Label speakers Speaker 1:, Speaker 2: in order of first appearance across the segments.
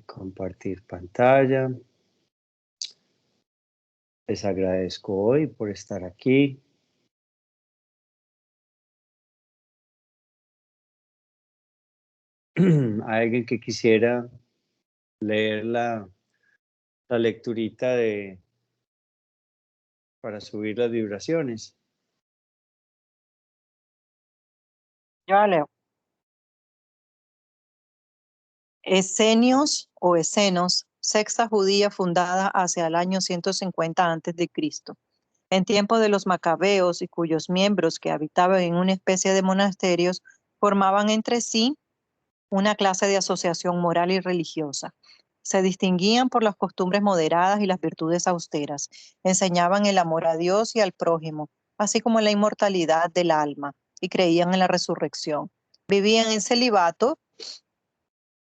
Speaker 1: Compartir pantalla. Les agradezco hoy por estar aquí. ¿Hay alguien que quisiera leer la lecturita para subir las vibraciones?
Speaker 2: Yo la leo. Esenios o Esenos, secta judía fundada hacia el año 150 a.C., en tiempos de los macabeos, y cuyos miembros, que habitaban en una especie de monasterios, formaban entre sí una clase de asociación moral y religiosa. Se distinguían por las costumbres moderadas y las virtudes austeras. Enseñaban el amor a Dios y al prójimo, así como la inmortalidad del alma, y creían en la resurrección. Vivían en celibato,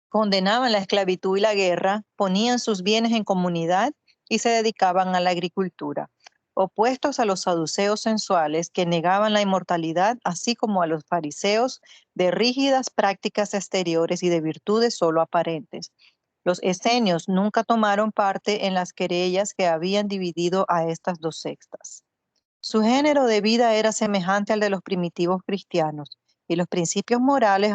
Speaker 2: condenaban la esclavitud y la guerra, ponían sus bienes en comunidad y se dedicaban a la agricultura. Opuestos a los saduceos sensuales, que negaban la inmortalidad, así como a los fariseos, de rígidas prácticas exteriores y de virtudes solo aparentes. Los esenios nunca tomaron parte en las querellas que habían dividido a estas dos sectas. Su género de vida era semejante al de los primitivos cristianos, y los principios morales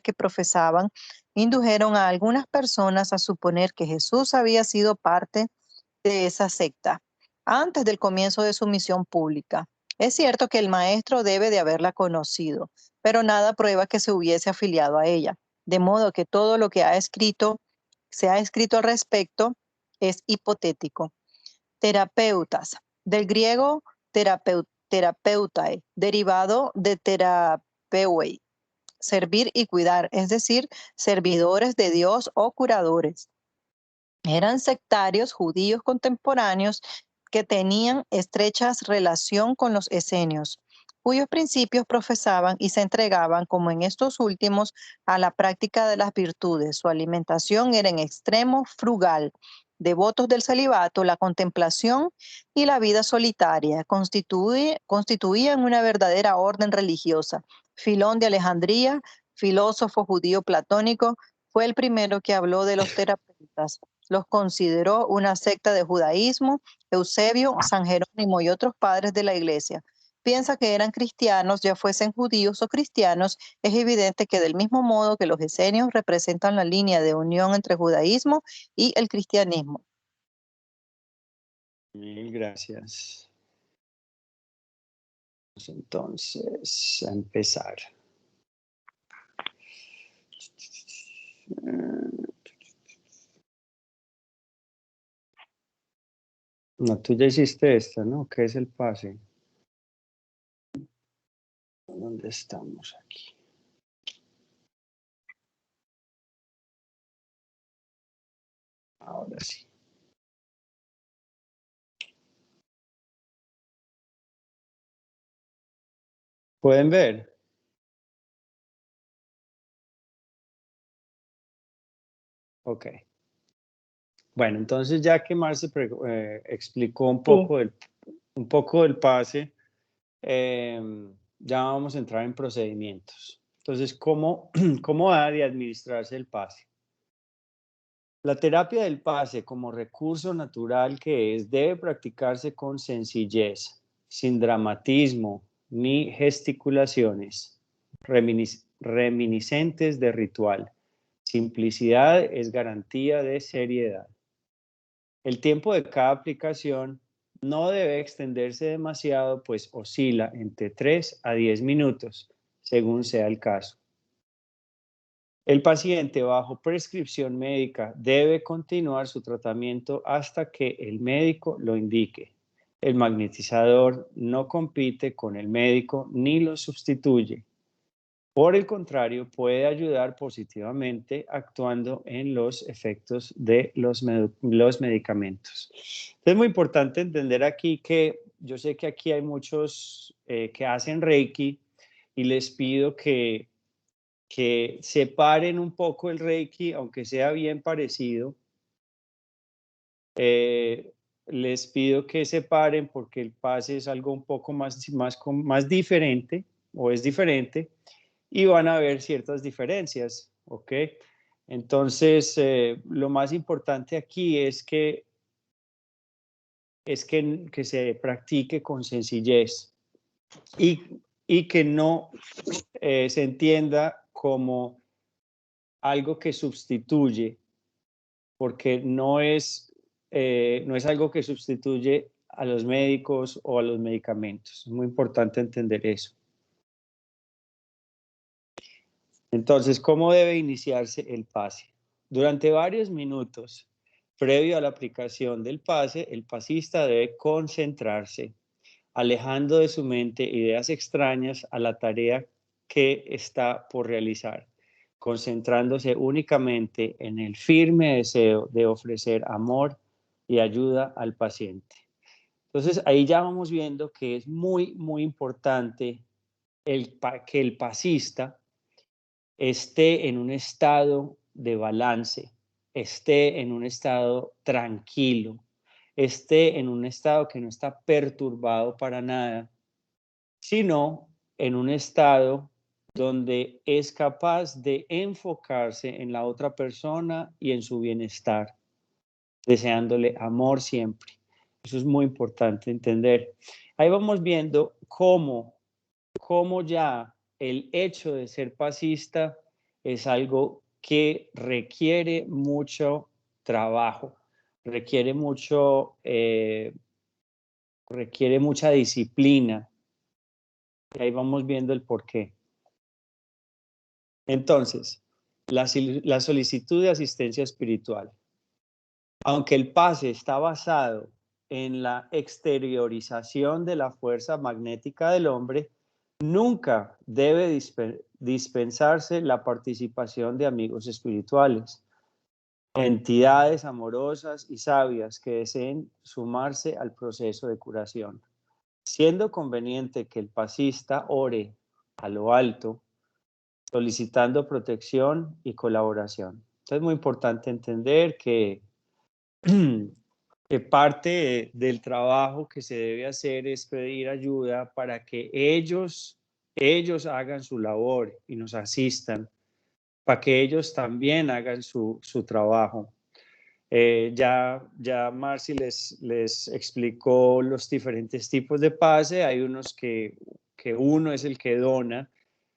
Speaker 2: que profesaban indujeron a algunas personas a suponer que Jesús había sido parte de esa secta antes del comienzo de su misión pública. Es cierto que el maestro debe de haberla conocido, pero nada prueba que se hubiese afiliado a ella, de modo que todo lo que se ha escrito al respecto es hipotético. Terapeutas, del griego terapeutae, derivado de terapeuei, servir y cuidar, es decir, servidores de Dios o curadores. Eran sectarios judíos contemporáneos que tenían estrecha relación con los esenios, cuyos principios profesaban y se entregaban, como en estos últimos, a la práctica de las virtudes. Su alimentación era en extremo frugal, devotos del celibato, la contemplación y la vida solitaria. Constituían una verdadera orden religiosa. Filón de Alejandría, filósofo judío platónico, fue el primero que habló de los terapeutas. Los consideró una secta de judaísmo. Eusebio, San Jerónimo y otros padres de la iglesia piensa que eran cristianos, ya fuesen judíos o cristianos. Es evidente que del mismo modo que los esenios representan la línea de unión entre el judaísmo y el cristianismo.
Speaker 1: Mil gracias. Vamos entonces a empezar. No, tú ya hiciste esta, ¿no? ¿Qué es el pase? ¿Dónde estamos aquí? Ahora sí. ¿Pueden ver? Ok. Bueno, entonces ya que Marce explicó un poco del pase, ya vamos a entrar en procedimientos. Entonces, ¿cómo ha de administrarse el pase? La terapia del pase, como recurso natural que es, debe practicarse con sencillez, sin dramatismo ni gesticulaciones reminiscentes de ritual. Simplicidad es garantía de seriedad. El tiempo de cada aplicación no debe extenderse demasiado, pues oscila entre 3 a 10 minutos, según sea el caso. El paciente bajo prescripción médica debe continuar su tratamiento hasta que el médico lo indique. El magnetizador no compite con el médico ni lo sustituye. Por el contrario, puede ayudar positivamente actuando en los efectos de los medicamentos. Es muy importante entender aquí que yo sé que aquí hay muchos que hacen Reiki y les pido que separen un poco el Reiki, aunque sea bien parecido. Les pido que separen porque el pase es algo un poco más diferente o es diferente y van a ver ciertas diferencias. ¿ok? Entonces, lo más importante aquí es que que se practique con sencillez y que no se entienda como algo que sustituye, porque no es algo que sustituye a los médicos o a los medicamentos. Es muy importante entender eso. Entonces, ¿cómo debe iniciarse el pase? Durante varios minutos, previo a la aplicación del pase, el pasista debe concentrarse, alejando de su mente ideas extrañas a la tarea que está por realizar, concentrándose únicamente en el firme deseo de ofrecer amor y ayuda al paciente. Entonces, ahí ya vamos viendo que es muy, muy importante que el pasista esté en un estado de balance, esté en un estado tranquilo, esté en un estado que no está perturbado para nada, sino en un estado donde es capaz de enfocarse en la otra persona y en su bienestar, deseándole amor siempre. Eso es muy importante entender. Ahí vamos viendo cómo ya el hecho de ser pasista es algo que requiere mucho trabajo, requiere requiere mucha disciplina. Y ahí vamos viendo el porqué. Entonces, la solicitud de asistencia espiritual. Aunque el pase está basado en la exteriorización de la fuerza magnética del hombre, nunca debe dispensarse la participación de amigos espirituales, entidades amorosas y sabias que deseen sumarse al proceso de curación, siendo conveniente que el pasista ore a lo alto, solicitando protección y colaboración. Entonces es muy importante entender que parte del trabajo que se debe hacer es pedir ayuda para que ellos hagan su labor y nos asistan, para que ellos también hagan su trabajo. Ya Marcy les explicó los diferentes tipos de pase. Hay unos que uno es el que dona,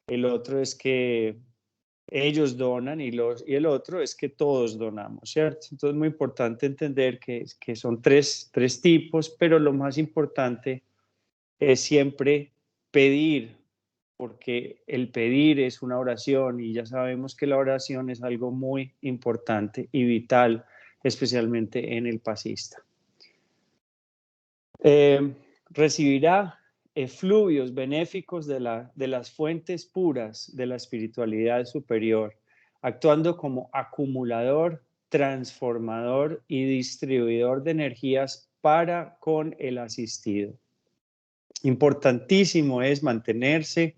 Speaker 1: el otro es que ellos donan y el otro es que todos donamos, ¿cierto? Entonces es muy importante entender que son tres tipos, pero lo más importante es siempre pedir, porque el pedir es una oración y ya sabemos que la oración es algo muy importante y vital, especialmente en el pasista. Recibirá efluvios benéficos de las fuentes puras de la espiritualidad superior, actuando como acumulador, transformador y distribuidor de energías para con el asistido. Importantísimo es mantenerse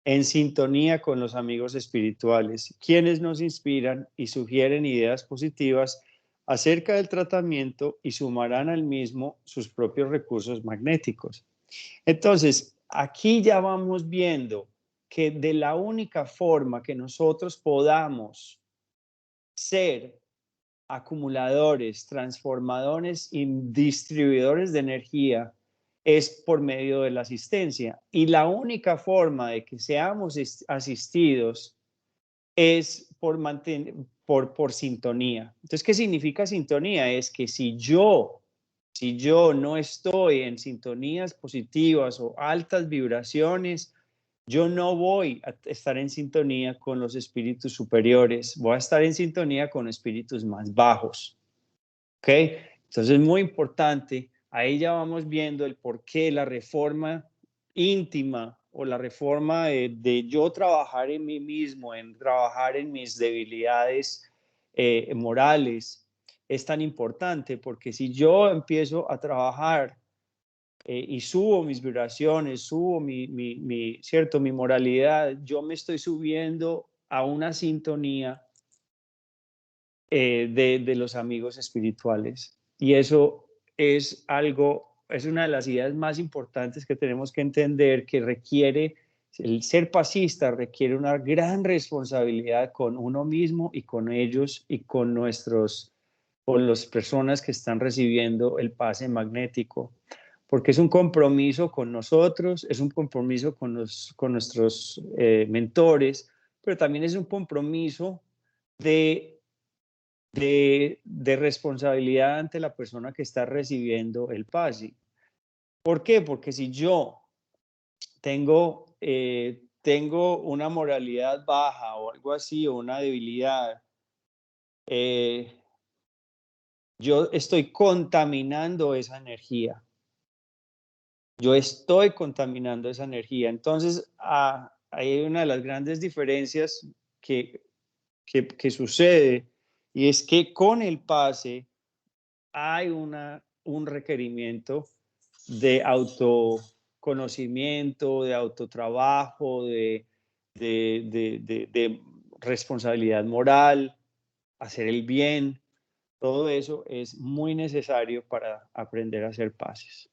Speaker 1: en sintonía con los amigos espirituales, quienes nos inspiran y sugieren ideas positivas acerca del tratamiento y sumarán al mismo sus propios recursos magnéticos. Entonces, aquí ya vamos viendo que de la única forma que nosotros podamos ser acumuladores, transformadores y distribuidores de energía es por medio de la asistencia. Y la única forma de que seamos asistidos es por sintonía. Entonces, ¿qué significa sintonía? Es que si yo no estoy en sintonías positivas o altas vibraciones, yo no voy a estar en sintonía con los espíritus superiores, voy a estar en sintonía con espíritus más bajos. ¿Ok? Entonces es muy importante, ahí ya vamos viendo el por qué la reforma íntima o la reforma de yo trabajar en mí mismo, en trabajar en mis debilidades morales, es tan importante, porque si yo empiezo a trabajar y subo mis vibraciones, subo ¿cierto? Mi moralidad, yo me estoy subiendo a una sintonía de los amigos espirituales. Y eso es una de las ideas más importantes que tenemos que entender, que requiere El ser pasista requiere una gran responsabilidad con uno mismo y con ellos y con las personas que están recibiendo el pase magnético, porque es un compromiso con nosotros, es un compromiso con nuestros mentores, pero también es un compromiso de responsabilidad ante la persona que está recibiendo el pase. ¿Por qué? Porque si yo tengo una moralidad baja o algo así, o una debilidad, eh, yo estoy contaminando esa energía. Yo estoy contaminando esa energía. Entonces, hay una de las grandes diferencias que sucede, y es que con el pase hay un requerimiento de autoconocimiento, de autotrabajo, de responsabilidad moral, hacer el bien. Todo eso es muy necesario para aprender a hacer paces.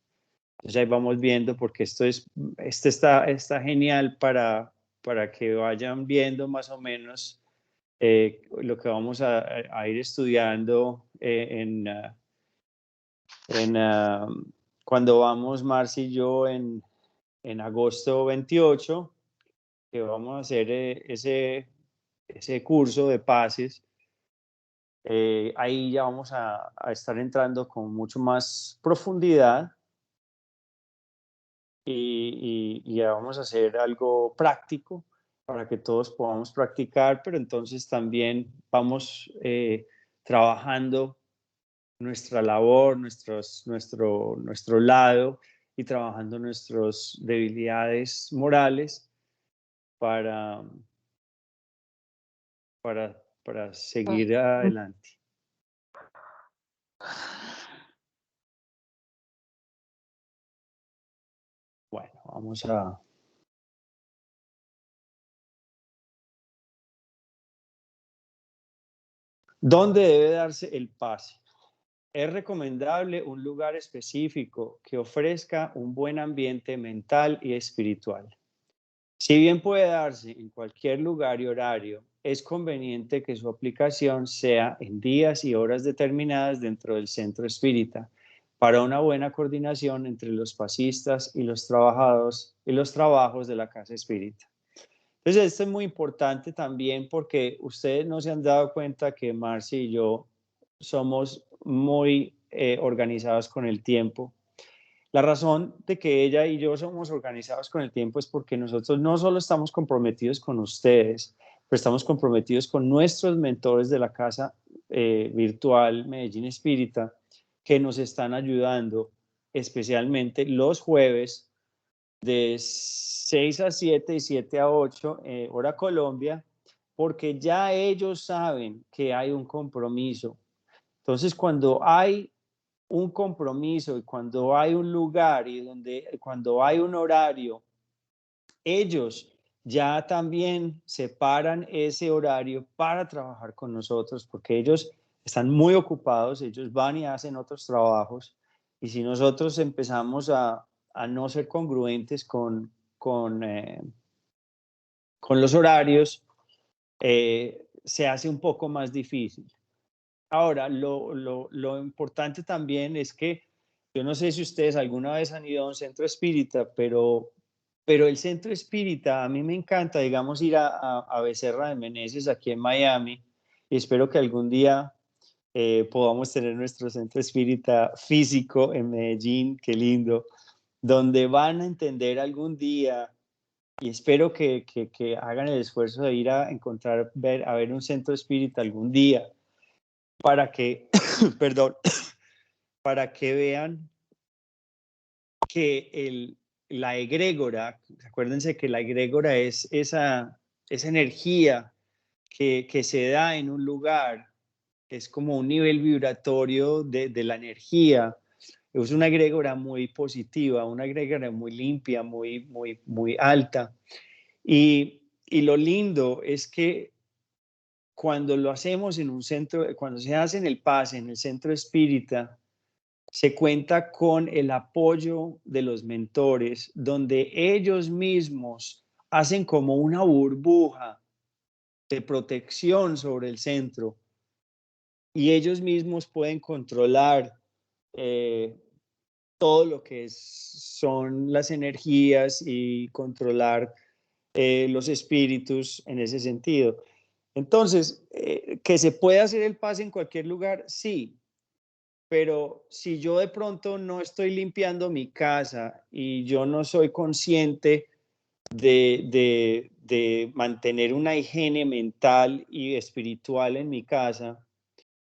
Speaker 1: Entonces ahí vamos viendo, porque esto está genial para que vayan viendo más o menos lo que vamos a ir estudiando cuando vamos Marci y yo en agosto 28, que vamos a hacer ese curso de pases. Ahí ya vamos a estar entrando con mucho más profundidad y ya vamos a hacer algo práctico para que todos podamos practicar, pero entonces también vamos trabajando nuestra labor, nuestro lado, y trabajando nuestras debilidades morales para, para seguir adelante. Bueno, vamos a... ¿Dónde debe darse el pase? Es recomendable un lugar específico que ofrezca un buen ambiente mental y espiritual. Si bien puede darse en cualquier lugar y horario, es conveniente que su aplicación sea en días y horas determinadas dentro del centro espírita, para una buena coordinación entre los pasistas y los trabajos de la casa espírita. Entonces, esto es muy importante también, porque ustedes no se han dado cuenta que Marci y yo somos muy organizados con el tiempo. La razón de que ella y yo somos organizados con el tiempo es porque nosotros no solo estamos comprometidos con ustedes, pero estamos comprometidos con nuestros mentores de la casa virtual Medellín Espírita, que nos están ayudando, especialmente los jueves de 6 a 7 y 7 a 8, hora Colombia, porque ya ellos saben que hay un compromiso. Entonces, cuando hay un compromiso y cuando hay un lugar y cuando hay un horario, ellos ya también separan ese horario para trabajar con nosotros, porque ellos están muy ocupados, ellos van y hacen otros trabajos, y si nosotros empezamos a no ser congruentes con los horarios, se hace un poco más difícil. Ahora, lo importante también es que yo no sé si ustedes alguna vez han ido a un centro espírita, pero el centro espírita, a mí me encanta, digamos, ir a Becerra de Meneses aquí en Miami, y espero que algún día podamos tener nuestro centro espírita físico en Medellín, qué lindo, donde van a entender algún día, y espero que hagan el esfuerzo de ir a encontrar, a ver un centro espírita algún día, para que, perdón, para que vean que la egrégora, acuérdense que la egrégora es esa energía que se da en un lugar, es como un nivel vibratorio de la energía. Es una egrégora muy positiva, una egrégora muy limpia, muy alta. Y lo lindo es que cuando lo hacemos en un centro, cuando se hace en el pase, en el centro espírita, se cuenta con el apoyo de los mentores, donde ellos mismos hacen como una burbuja de protección sobre el centro y ellos mismos pueden controlar todo lo que son las energías y controlar los espíritus en ese sentido. Entonces, que se puede hacer el pase en cualquier lugar, sí, pero si yo de pronto no estoy limpiando mi casa y yo no soy consciente de mantener una higiene mental y espiritual en mi casa,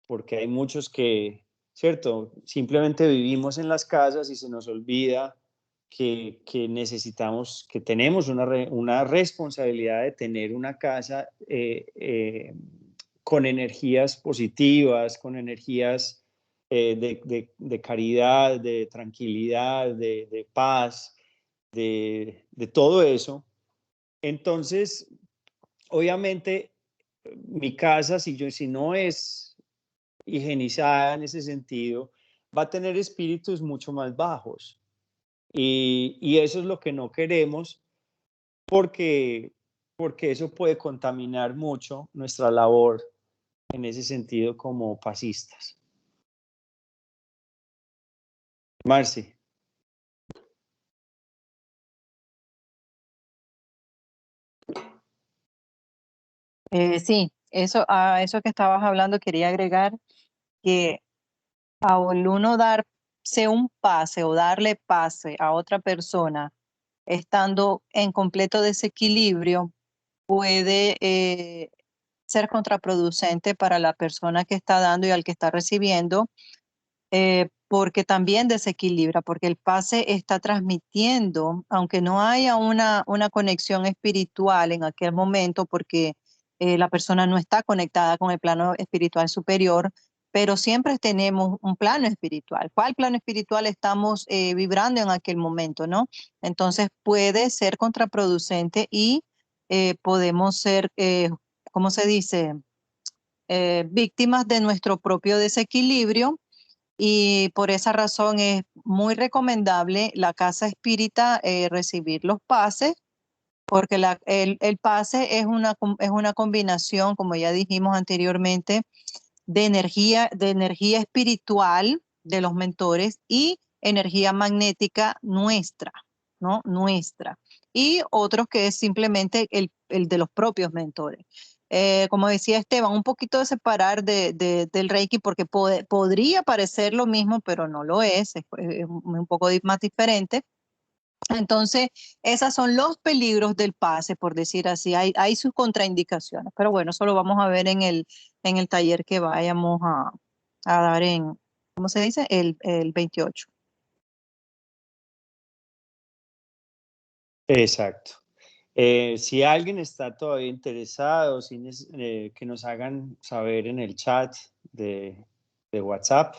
Speaker 1: porque hay muchos que, ¿cierto? Simplemente vivimos en las casas y se nos olvida que necesitamos, que tenemos una responsabilidad de tener una casa con energías positivas, con energías de caridad, de tranquilidad, de paz, de todo eso. Entonces, obviamente, mi casa, si no es higienizada en ese sentido, va a tener espíritus mucho más bajos. Y eso es lo que no queremos porque, porque eso puede contaminar mucho nuestra labor en ese sentido como pasistas. Marci.
Speaker 2: Sí, eso, a eso que estabas hablando quería agregar que al uno darse un pase o darle pase a otra persona estando en completo desequilibrio, puede ser contraproducente para la persona que está dando y al que está recibiendo, porque también desequilibra, porque el pase está transmitiendo, aunque no haya una conexión espiritual en aquel momento, porque la persona no está conectada con el plano espiritual superior, pero siempre tenemos un plano espiritual. ¿Cuál plano espiritual estamos vibrando en aquel momento, no? Entonces puede ser contraproducente y podemos ser, ¿cómo se dice? Víctimas de nuestro propio desequilibrio, y por esa razón es muy recomendable la casa espírita recibir los pases, porque el pase es una combinación, como ya dijimos anteriormente, de energía espiritual de los mentores y energía magnética nuestra, ¿no? Nuestra. Y otros que es simplemente el de los propios mentores. Como decía Esteban, un poquito de separar del Reiki porque podría parecer lo mismo, pero no lo es un poco más diferente. Entonces, esos son los peligros del pase, por decir así. Hay sus contraindicaciones, pero bueno, eso lo vamos a ver en el taller que vayamos a dar en, ¿cómo se dice? El 28.
Speaker 1: Exacto. Si alguien está todavía interesado, que nos hagan saber en el chat de WhatsApp,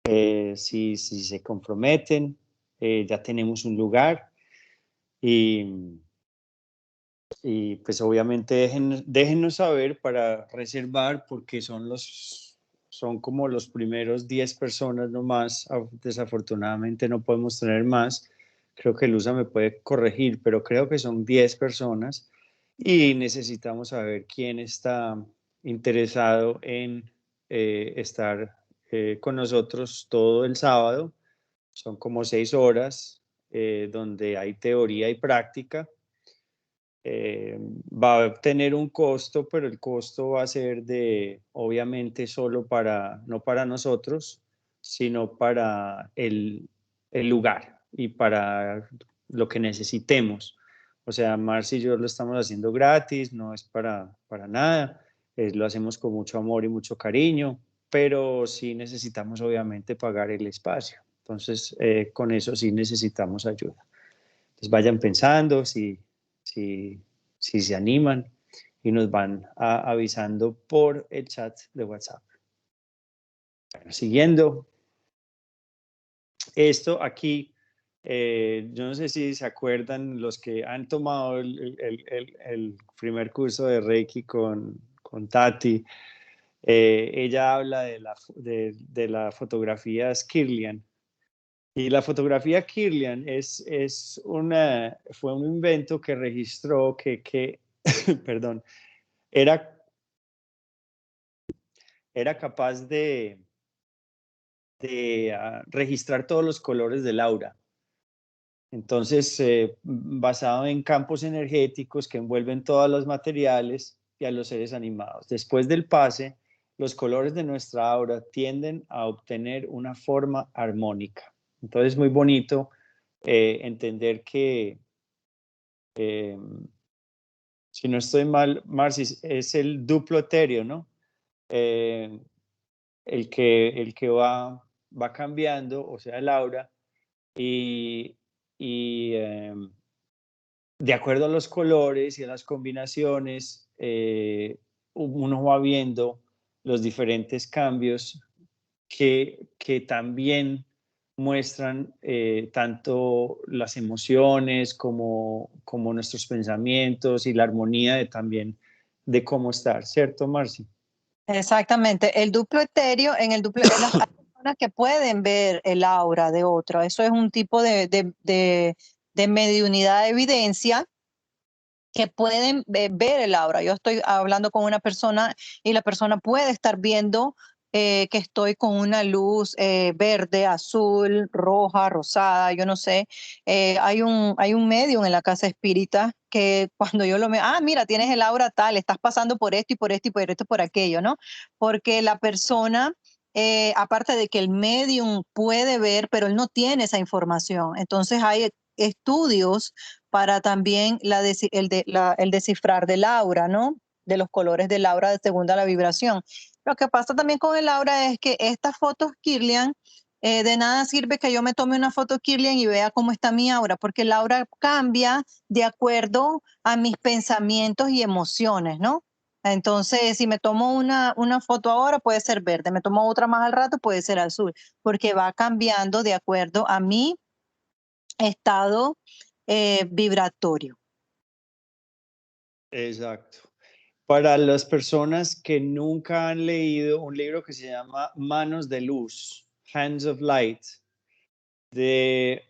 Speaker 1: si se comprometen, ya tenemos un lugar y, y pues obviamente déjennos saber para reservar porque son como los primeros 10 personas nomás. Desafortunadamente no podemos tener más. Creo que Luza me puede corregir, pero creo que son 10 personas y necesitamos saber quién está interesado en estar con nosotros todo el sábado. Son como 6 horas donde hay teoría y práctica. Va a tener un costo, pero el costo va a ser obviamente, solo no para nosotros, sino para el lugar y para lo que necesitemos. O sea, Marci y yo lo estamos haciendo gratis, no es para nada, lo hacemos con mucho amor y mucho cariño, pero sí necesitamos obviamente pagar el espacio. Entonces, con eso sí necesitamos ayuda. Entonces vayan pensando si, si se animan y nos van avisando por el chat de WhatsApp. Bueno, siguiendo esto aquí, yo no sé si se acuerdan los que han tomado el primer curso de Reiki con Tati. Ella habla de la fotografía Skirlian Y la fotografía Kirlian fue un invento que registró perdón, era, era capaz de registrar todos los colores del aura. Entonces, basado en campos energéticos que envuelven todos los materiales y a los seres animados. Después del pase, los colores de nuestra aura tienden a obtener una forma armónica. Entonces, es muy bonito entender que, eh, si no estoy mal, Marcis, es el duplo etéreo, ¿no? Eh, el que va cambiando, o sea, el aura, y, y de acuerdo a los colores y a las combinaciones, uno va viendo los diferentes cambios que también muestran tanto las emociones como nuestros pensamientos y la armonía también de cómo estar, ¿cierto, Marci?
Speaker 2: Exactamente. El duplo etéreo, en el duplo, hay personas que pueden ver el aura de otro. Eso es un tipo de mediunidad de evidencia que pueden ver el aura. Yo estoy hablando con una persona y la persona puede estar viendo que estoy con una luz verde, azul, roja, rosada, yo no sé. Hay un medium en la casa espírita que cuando yo lo veo, mira, tienes el aura tal, estás pasando por esto y por esto y por esto y por aquello, ¿no? Porque la persona, aparte de que el medium puede ver, pero él no tiene esa información. Entonces hay estudios para también el descifrar del aura, ¿no? De los colores del aura según la vibración. Lo que pasa también con el aura es que estas fotos Kirlian, de nada sirve que yo me tome una foto Kirlian y vea cómo está mi aura, porque el aura cambia de acuerdo a mis pensamientos y emociones, ¿no? Entonces, si me tomo una foto ahora, puede ser verde, me tomo otra más al rato, puede ser azul, porque va cambiando de acuerdo a mi estado vibratorio.
Speaker 1: Exacto. Para las personas que nunca han leído un libro que se llama Manos de Luz, Hands of Light, de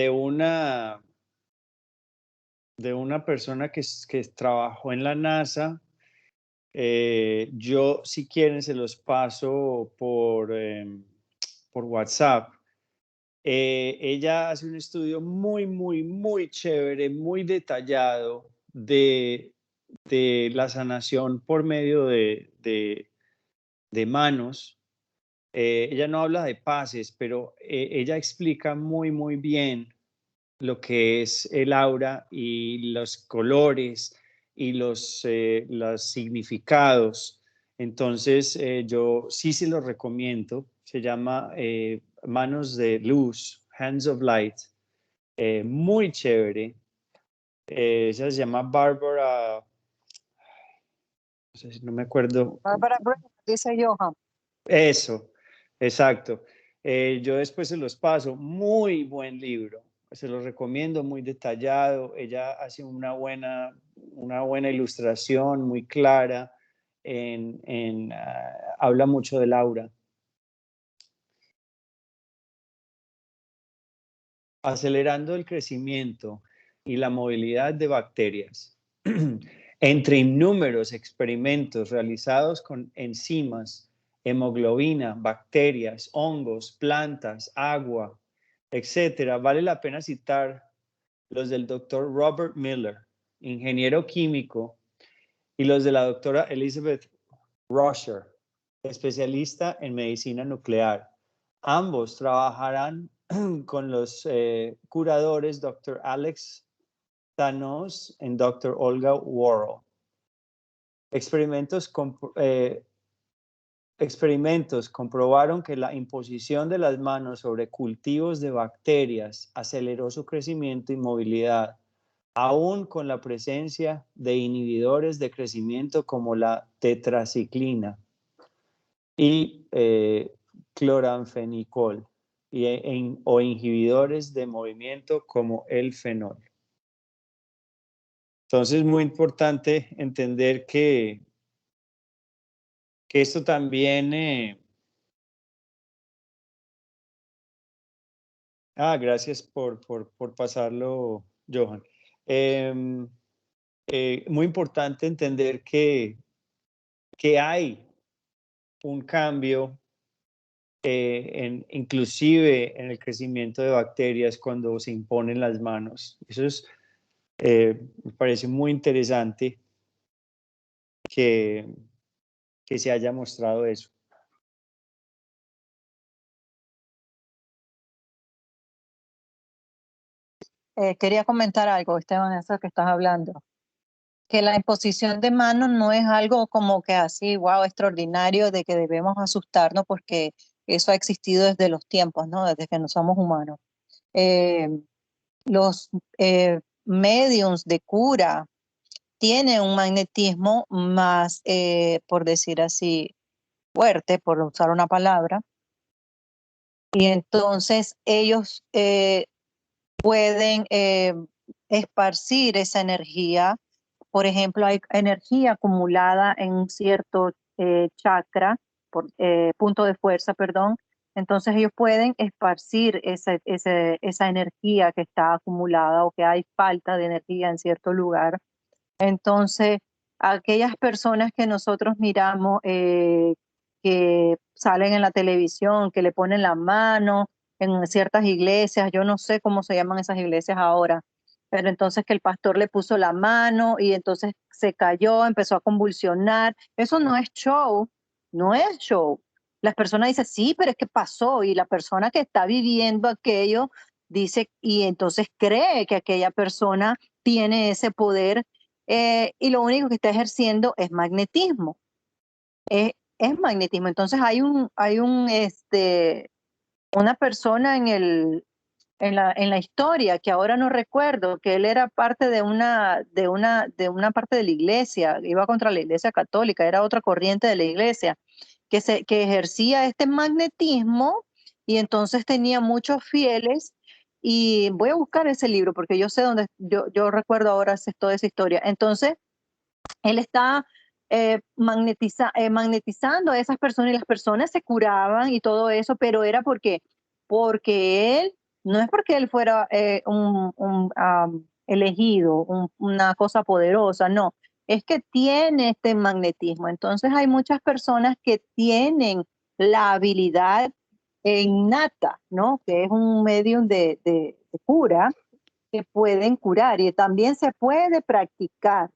Speaker 1: una, de una persona que trabajó en la NASA. Yo, si quieren, se los paso por WhatsApp. Ella hace un estudio muy, muy, muy chévere, muy detallado de la sanación por medio de manos. Ella no habla de pases, pero ella explica muy, muy bien lo que es el aura y los colores y los significados. Entonces, yo sí se lo recomiendo. Se llama Manos de Luz, Hands of Light. Muy chévere. Ella se llama Barbara, no sé si no me acuerdo.
Speaker 2: Bárbara Brett, dice Johan.
Speaker 1: Eso, exacto. Yo después se los paso. Muy buen libro. Se los recomiendo, muy detallado. Ella hace una buena ilustración, muy clara. Habla mucho del aura. Acelerando el crecimiento y la movilidad de bacterias. Entre innúmeros experimentos realizados con enzimas, hemoglobina, bacterias, hongos, plantas, agua, etcétera, vale la pena citar los del doctor Robert Miller, ingeniero químico, y los de la doctora Elizabeth Rosher, especialista en medicina nuclear. Ambos trabajarán con los curadores Dr. Alex Thanos y Dr. Olga Worrell. Experimentos comprobaron que la imposición de las manos sobre cultivos de bacterias aceleró su crecimiento y movilidad, aún con la presencia de inhibidores de crecimiento como la tetraciclina y cloranfenicol o inhibidores de movimiento como el fenol. Entonces es muy importante entender que, esto también, Gracias por pasarlo, Johan. Em, Muy importante entender que hay un cambio, inclusive en el crecimiento de bacterias cuando se imponen las manos. Eso me parece muy interesante que, que se haya mostrado eso.
Speaker 2: Quería comentar algo, Esteban, eso que estás hablando, que la imposición de manos no es algo como que así, wow, extraordinario, de que debemos asustarnos porque eso ha existido desde los tiempos, ¿no? Desde que no somos humanos. Eh, los mediums de cura tienen un magnetismo más, por decir así, fuerte, por usar una palabra, y entonces ellos pueden esparcir esa energía. Por ejemplo, hay energía acumulada en un cierto chakra, punto de fuerza, perdón. Entonces ellos pueden esparcir esa energía que está acumulada o que hay falta de energía en cierto lugar. Entonces, aquellas personas que nosotros miramos, que salen en la televisión, que le ponen la mano en ciertas iglesias, yo no sé cómo se llaman esas iglesias ahora, pero entonces que el pastor le puso la mano y entonces se cayó, empezó a convulsionar. Eso no es show, no es show. Las personas dicen, sí, pero es que pasó, y la persona que está viviendo aquello dice, y entonces cree que aquella persona tiene ese poder, y lo único que está ejerciendo es magnetismo. Es magnetismo. Entonces una persona en la historia, que ahora no recuerdo, que él era parte de una parte de la iglesia, iba contra la iglesia católica, era otra corriente de la iglesia, que ejercía este magnetismo, y entonces tenía muchos fieles. Y voy a buscar ese libro porque yo sé dónde, yo recuerdo ahora toda esa historia. Entonces, él está magnetizando a esas personas, y las personas se curaban y todo eso, pero era porque él, no es porque él fuera un elegido, una cosa poderosa, no, es que tiene este magnetismo. Entonces hay muchas personas que tienen la habilidad innata, ¿no? Que es un medium de cura, que pueden curar, y también se puede practicar,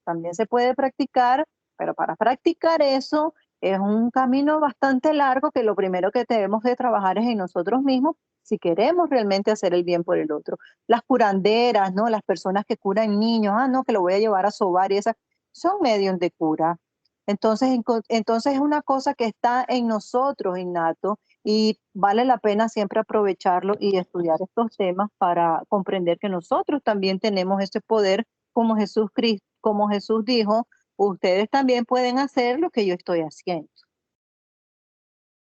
Speaker 2: pero para practicar eso es un camino bastante largo, que lo primero que debemos de trabajar es en nosotros mismos si queremos realmente hacer el bien por el otro. Las curanderas, ¿no? Las personas que curan niños, no, que lo voy a llevar a sobar, y esas son medios de cura. Entonces es una cosa que está en nosotros innato, y vale la pena siempre aprovecharlo y estudiar estos temas para comprender que nosotros también tenemos ese poder, como Jesús dijo, ustedes también pueden hacer lo que yo estoy haciendo.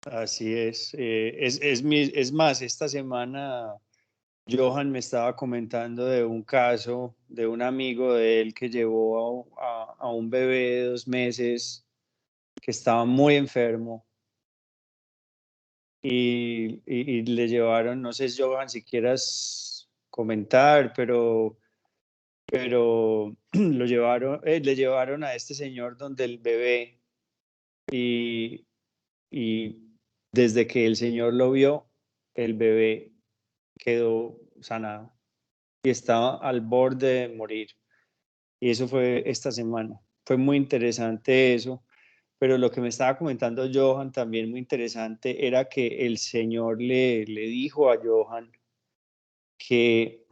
Speaker 1: Así es. Es más, esta semana Johan me estaba comentando de un caso de un amigo de él que llevó a un bebé de 2 meses que estaba muy enfermo, y le llevaron, no sé, Johan, si quieras comentar, pero le llevaron a este señor donde el bebé, y, y desde que el señor lo vio, el bebé quedó sanado y estaba al borde de morir. Y eso fue esta semana. Fue muy interesante eso, pero lo que me estaba comentando Johan también muy interesante era que el Señor le dijo a Johan que,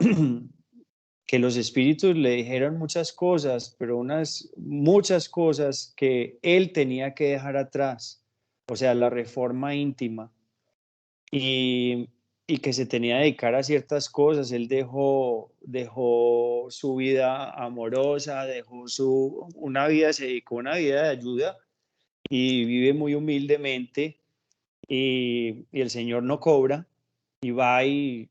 Speaker 1: que los espíritus le dijeron muchas cosas, pero muchas cosas que él tenía que dejar atrás, o sea, la reforma íntima, y, y que se tenía que dedicar a ciertas cosas. Él dejó su vida amorosa, una vida, se dedicó a una vida de ayuda y vive muy humildemente, y el Señor no cobra, y va y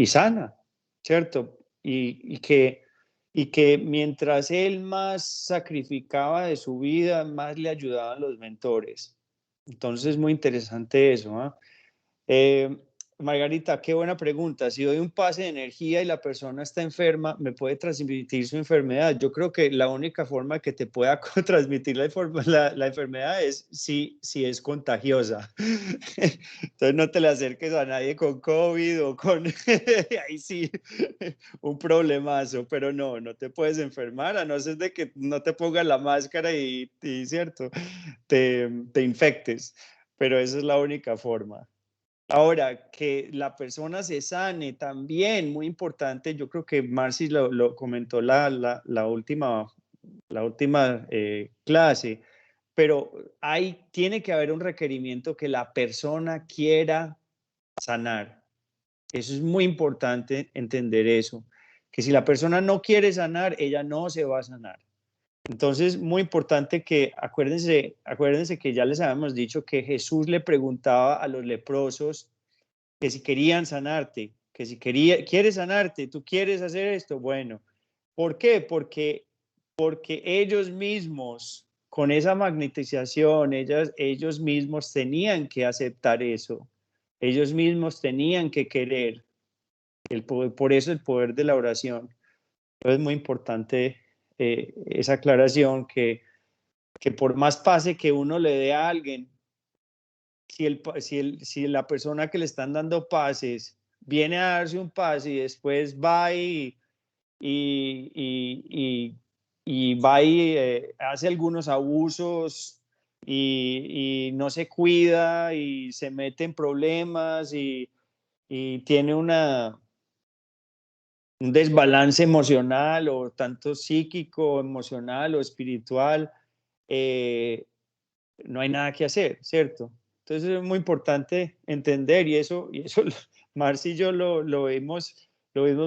Speaker 1: sana, ¿cierto? Y que mientras él más sacrificaba de su vida, más le ayudaban los mentores. Entonces es muy interesante eso, ¿eh? Margarita, qué buena pregunta. Si doy un pase de energía y la persona está enferma, ¿me puede transmitir su enfermedad? Yo creo que la única forma que te pueda transmitir la enfermedad es si es contagiosa. Entonces no te le acerques a nadie con COVID o con... Ahí sí, un problemazo, pero no te puedes enfermar a no ser de que no te pongas la máscara y cierto, te infectes. Pero esa es la única forma. Ahora, que la persona se sane también, muy importante, yo creo que Marcy lo comentó la última clase, pero tiene que haber un requerimiento que la persona quiera sanar. Eso es muy importante entender eso, que si la persona no quiere sanar, ella no se va a sanar. Entonces, muy importante que acuérdense que ya les habíamos dicho que Jesús le preguntaba a los leprosos que si querían sanarte, que si quieres sanarte, tú quieres hacer esto, bueno, ¿por qué? Porque ellos mismos, con esa magnetización, ellos mismos tenían que aceptar eso, ellos mismos tenían que querer, por eso el poder de la oración. Entonces es muy importante esa aclaración que por más pase que uno le dé a alguien, si la persona que le están dando pases viene a darse un pase y después va y, y, va y hace algunos abusos y no se cuida y se mete en problemas y tiene un desbalance emocional o tanto psíquico, emocional o espiritual, no hay nada que hacer, ¿cierto? Entonces es muy importante entender y eso Marci y yo lo vimos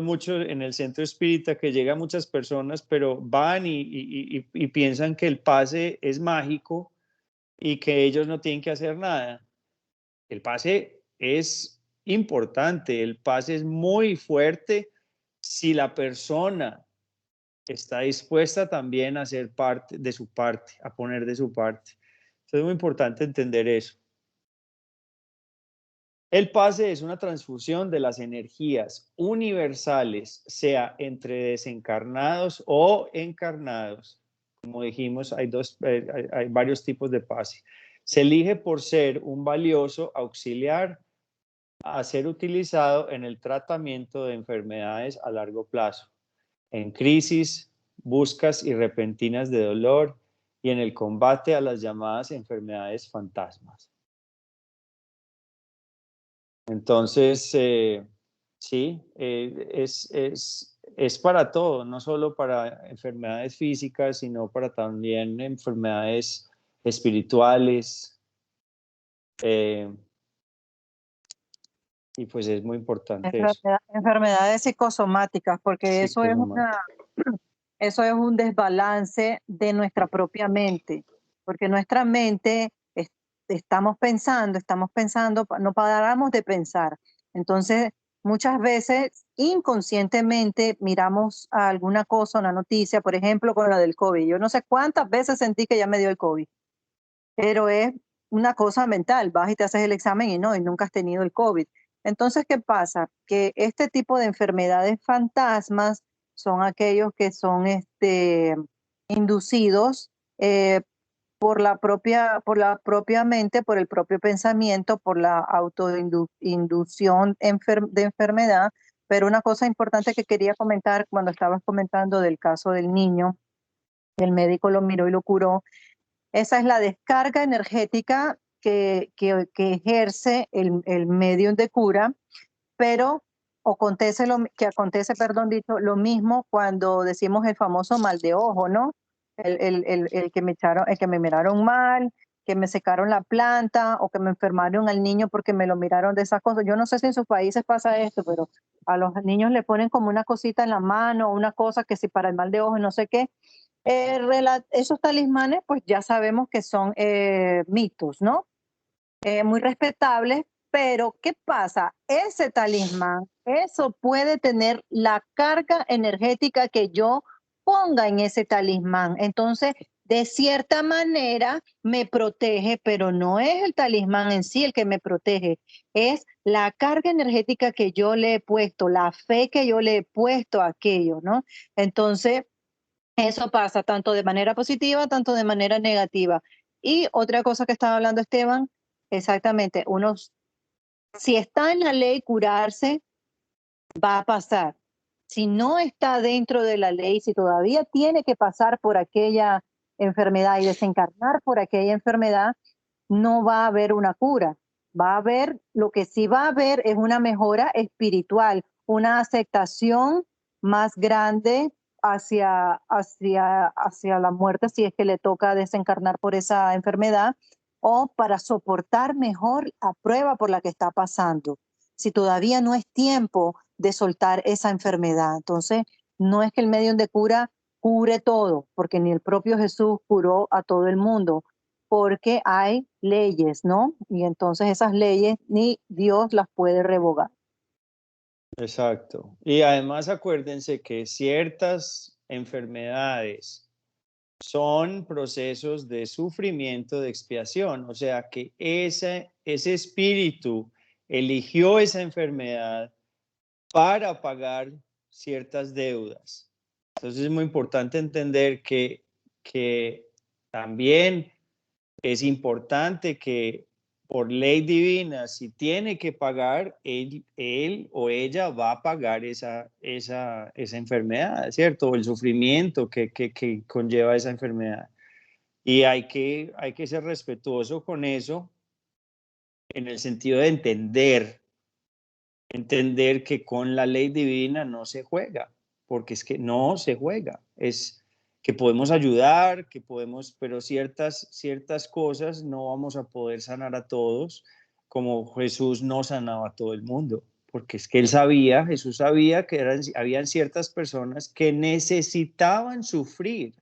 Speaker 1: mucho en el centro espírita, que llega muchas personas, pero van y piensan que el pase es mágico y que ellos no tienen que hacer nada. El pase es importante, el pase es muy fuerte si la persona está dispuesta también a hacer parte de su parte, a poner de su parte. Entonces es muy importante entender eso. El pase es una transfusión de las energías universales, sea entre desencarnados o encarnados. Como dijimos, hay varios tipos de pase. Se elige por ser un valioso auxiliar a ser utilizado en el tratamiento de enfermedades a largo plazo, en crisis, buscas y repentinas de dolor y en el combate a las llamadas enfermedades fantasmas. Entonces, sí, es para todo, no solo para enfermedades físicas, sino para también enfermedades espirituales. Y pues es muy importante eso.
Speaker 2: Enfermedades psicosomáticas, porque eso es un desbalance de nuestra propia mente, porque nuestra mente estamos pensando, no paramos de pensar. Entonces, muchas veces inconscientemente miramos a alguna cosa, una noticia, por ejemplo, con la del COVID. Yo no sé cuántas veces sentí que ya me dio el COVID, pero es una cosa mental, vas y te haces el examen y no, y nunca has tenido el COVID. Entonces, ¿qué pasa? Que este tipo de enfermedades fantasmas son aquellos que son inducidos por la propia mente, por el propio pensamiento, por la autoinducción de enfermedad. Pero una cosa importante que quería comentar cuando estabas comentando del caso del niño, el médico lo miró y lo curó. Esa es la descarga energética que ejerce el medium de cura, pero acontece, perdón, dicho, lo mismo cuando decimos el famoso mal de ojo, ¿no? El que el que me miraron mal, que me secaron la planta o que me enfermaron al niño porque me lo miraron de esas cosas. Yo no sé si en sus países pasa esto, pero a los niños le ponen como una cosita en la mano, una cosa que si para el mal de ojo, no sé qué. Esos talismanes, pues ya sabemos que son mitos, ¿no? Muy respetables, pero ¿qué pasa? Ese talismán, eso puede tener la carga energética que yo ponga en ese talismán. Entonces, de cierta manera me protege, pero no es el talismán en sí el que me protege, es la carga energética que yo le he puesto, la fe que yo le he puesto a aquello, ¿no? Entonces, eso pasa tanto de manera positiva, tanto de manera negativa. Y otra cosa que estaba hablando Esteban, exactamente, si está en la ley curarse, va a pasar. Si no está dentro de la ley, si todavía tiene que pasar por aquella enfermedad y desencarnar por aquella enfermedad, no va a haber una cura. Va a haber, lo que sí va a haber es una mejora espiritual, una aceptación más grande hacia la muerte si es que le toca desencarnar por esa enfermedad o para soportar mejor la prueba por la que está pasando. Si todavía no es tiempo de soltar esa enfermedad. Entonces, no es que el medio de cura cure todo, porque ni el propio Jesús curó a todo el mundo, porque hay leyes, ¿no? Y entonces esas leyes ni Dios las puede revogar.
Speaker 1: Exacto. Y además acuérdense que ciertas enfermedades son procesos de sufrimiento, de expiación, o sea que ese espíritu eligió esa enfermedad para pagar ciertas deudas. Entonces es muy importante entender que también es importante que por ley divina, si tiene que pagar, él o ella va a pagar esa enfermedad, ¿cierto? O el sufrimiento que conlleva esa enfermedad. Y hay que ser respetuoso con eso en el sentido de entender que con la ley divina no se juega, porque es que no se juega, es que podemos ayudar, que podemos, pero ciertas cosas no vamos a poder sanar a todos, como Jesús no sanaba a todo el mundo, porque es que Jesús sabía que habían ciertas personas que necesitaban sufrir,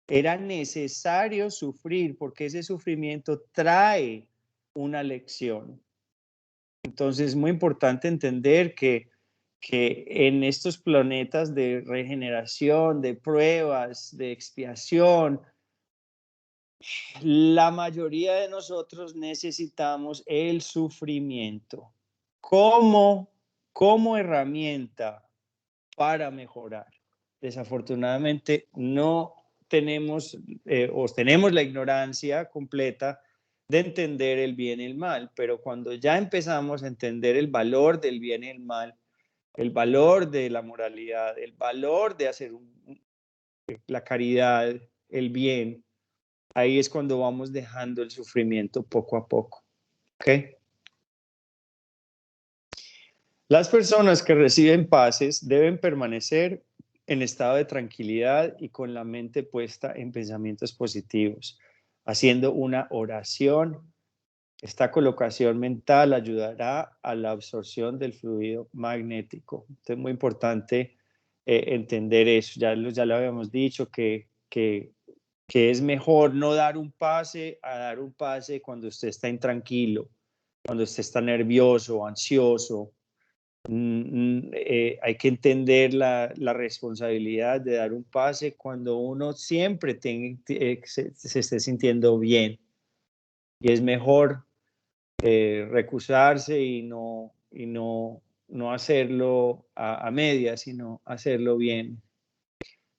Speaker 1: era necesario sufrir, porque ese sufrimiento trae una lección. Entonces es muy importante entender que en estos planetas de regeneración, de pruebas, de expiación, la mayoría de nosotros necesitamos el sufrimiento como herramienta para mejorar. Desafortunadamente no tenemos o tenemos la ignorancia completa de entender el bien y el mal, pero cuando ya empezamos a entender el valor del bien y el mal, el valor de la moralidad, el valor de hacer la caridad, el bien, ahí es cuando vamos dejando el sufrimiento poco a poco. ¿Ok? Las personas que reciben pases deben permanecer en estado de tranquilidad y con la mente puesta en pensamientos positivos, haciendo una oración. Esta colocación mental ayudará a la absorción del fluido magnético. Entonces es muy importante entender eso. Ya lo habíamos dicho que es mejor no dar un pase a dar un pase cuando usted está intranquilo, cuando usted está nervioso, ansioso. Hay que entender la responsabilidad de dar un pase cuando uno siempre se esté sintiendo bien. Y es mejor recusarse no hacerlo a medias, sino hacerlo bien.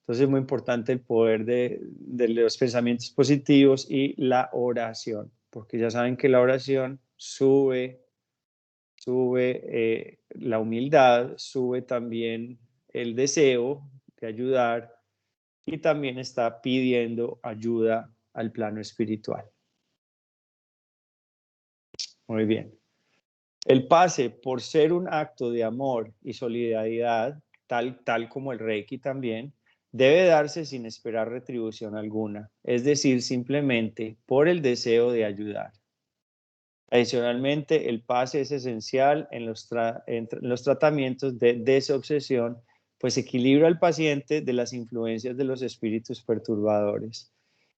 Speaker 1: Entonces es muy importante el poder de los pensamientos positivos y la oración, porque ya saben que la oración sube la humildad, sube también el deseo de ayudar y también está pidiendo ayuda al plano espiritual. Muy bien. El pase, por ser un acto de amor y solidaridad, tal como el Reiki también, debe darse sin esperar retribución alguna, es decir, simplemente por el deseo de ayudar. Adicionalmente, el pase es esencial en los tratamientos de desobsesión, pues equilibra al paciente de las influencias de los espíritus perturbadores.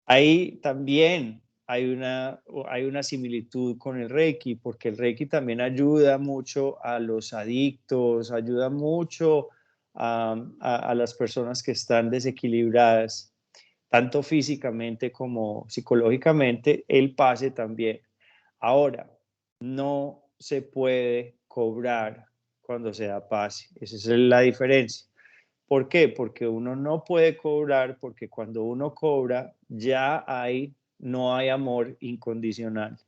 Speaker 1: Ahí también hay una similitud con el Reiki, porque el Reiki también ayuda mucho a los adictos, ayuda mucho a las personas que están desequilibradas. tanto físicamente como psicológicamente, el pase también. Ahora, no se puede cobrar cuando se da pase. Esa es la diferencia. ¿Por qué? Porque uno no puede cobrar, porque cuando uno cobra ya no hay amor incondicional.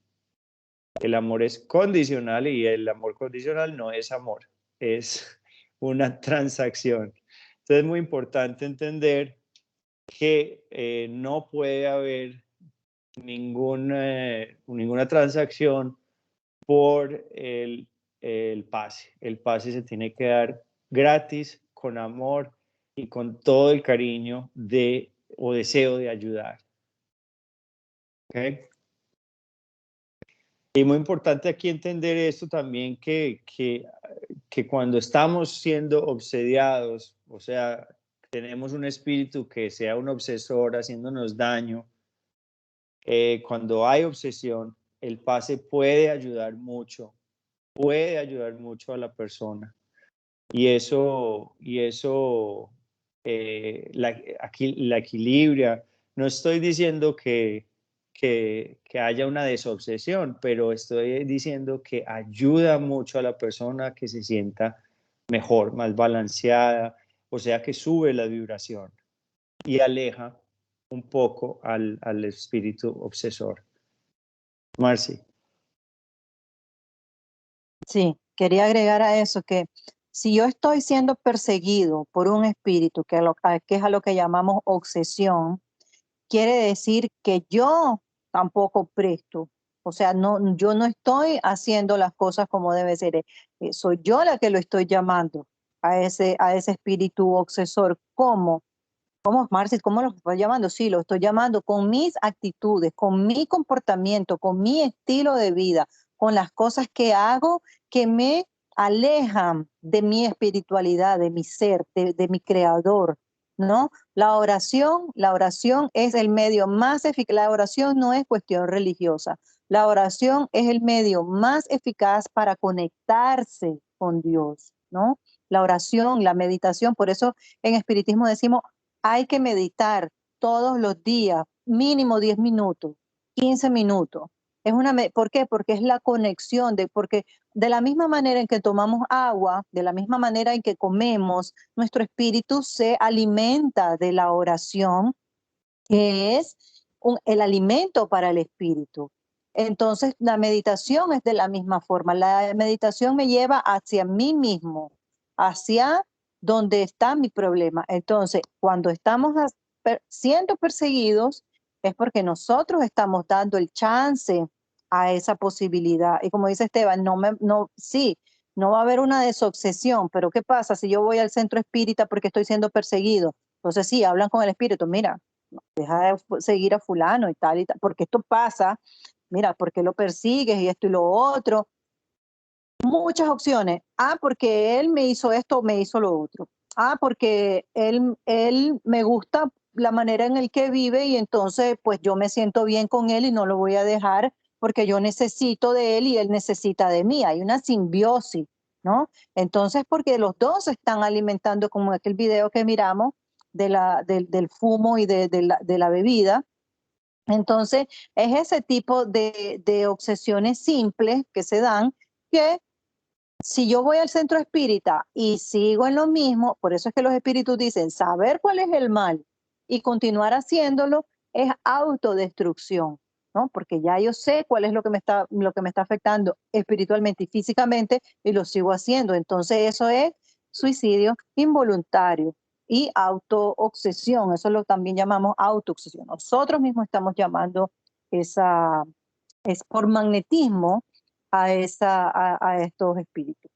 Speaker 1: El amor es condicional y el amor condicional no es amor, es una transacción. Entonces es muy importante entender que no puede haber ninguna transacción por el pase. El pase se tiene que dar gratis, con amor y con todo el cariño o deseo de ayudar. ¿Okay? Y muy importante aquí entender esto también, que cuando estamos siendo obsediados, o sea, tenemos un espíritu que sea un obsesor haciéndonos daño, cuando hay obsesión, el pase puede ayudar mucho a la persona. Y eso aquí la equilibra. No estoy diciendo que haya una desobsesión, pero estoy diciendo que ayuda mucho a la persona que se sienta mejor, más balanceada, o sea que sube la vibración y aleja un poco al espíritu obsesor. Marcy.
Speaker 2: Sí, quería agregar a eso que si yo estoy siendo perseguido por un espíritu, que es a lo que llamamos obsesión, quiere decir que yo tampoco presto. O sea, no, yo no estoy haciendo las cosas como debe ser. Soy yo la que lo estoy llamando a ese espíritu obsesor. ¿Cómo? ¿Cómo, Marcis? ¿Cómo lo estoy llamando? Sí, lo estoy llamando con mis actitudes, con mi comportamiento, con mi estilo de vida, con las cosas que hago que me alejan de mi espiritualidad, de mi ser, de mi creador, ¿no? La oración es el medio más eficaz. La oración no es cuestión religiosa. La oración es el medio más eficaz para conectarse con Dios, ¿no? La oración, la meditación, por eso en espiritismo decimos hay que meditar todos los días, mínimo 10 minutos, 15 minutos. ¿Por qué? Porque es la conexión, porque de la misma manera en que tomamos agua, de la misma manera en que comemos, nuestro espíritu se alimenta de la oración, que es el alimento para el espíritu. Entonces, la meditación es de la misma forma. La meditación me lleva hacia mí mismo, hacia donde está mi problema. Entonces, cuando estamos siendo perseguidos, es porque nosotros estamos dando el chance a esa posibilidad. Y como dice Esteban, sí, no va a haber una desobsesión, pero ¿qué pasa si yo voy al centro espírita porque estoy siendo perseguido? Entonces sí, hablan con el espíritu, mira, deja de seguir a fulano y tal, porque esto pasa, mira, ¿por qué lo persigues y esto y lo otro? Muchas opciones. Ah, porque él me hizo esto, me hizo lo otro. Ah, porque él me gusta la manera en el que vive y entonces pues yo me siento bien con él y no lo voy a dejar porque yo necesito de él y él necesita de mí. Hay una simbiosis, ¿no? Entonces, porque los dos se están alimentando, como aquel video que miramos del fumo y de la bebida. Entonces, es ese tipo de obsesiones simples que se dan que si yo voy al centro espírita y sigo en lo mismo, por eso es que los espíritus dicen saber cuál es el mal y continuar haciéndolo es autodestrucción, ¿no? Porque ya yo sé cuál es lo que me está afectando espiritualmente y físicamente y lo sigo haciendo. Entonces eso es suicidio involuntario y autoobsesión. Eso lo también llamamos autoobsesión. Nosotros mismos estamos llamando es por magnetismo a estos espíritus.